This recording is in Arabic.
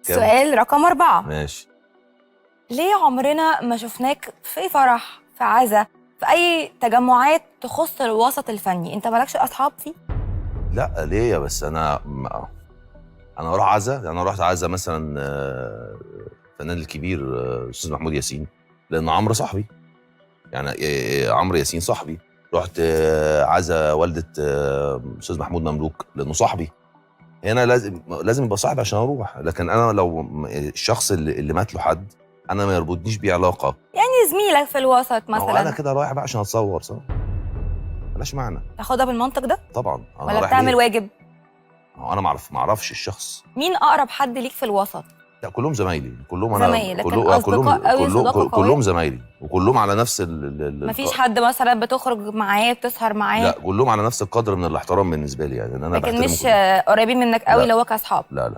سؤال رقم 4. ماشي. ليه عمرنا ما شفناك في فرح، في عزا، في أي تجمعات تخص الوسط الفني؟ أنت مالكش أصحاب فيه؟ لا ليه بس انا اروح عزا، يعني انا رحت عزا مثلا الفنان الكبير الاستاذ محمود ياسين، لان عمرو صاحبي، يعني عمرو ياسين صاحبي. رحت عزا والده استاذ محمود مملوك لانه صاحبي. هنا لازم يبقى صاحبي عشان اروح، لكن انا لو الشخص اللي مات له حد انا ما يربطنيش بيه علاقه. يعني زميلك في الوسط ما هو انا مثلا كده رايح بقى عشان اتصور صح؟ ملاش معنى. تاخدها بالمنطق ده؟ طبعا انا ولا رايح بتعمل ليه؟ واجب؟ ما هو انا ما اعرفش الشخص. مين أقرب حد ليك في الوسط؟ لا كلهم زمايلي، كلهم انا زمايل، لكن أصدقاء قوي، صداقة قوية؟ كلهم زمايلي وكلهم على نفس مفيش حد مثلا بتخرج معاه بتسهر معاه؟ لا كلهم على نفس القدر من الاحترام بالنسبه لي، يعني ان انا لكن بحترم مش كلهم. قريبين منك قوي لا اللي هو كأصحاب؟ لا لا.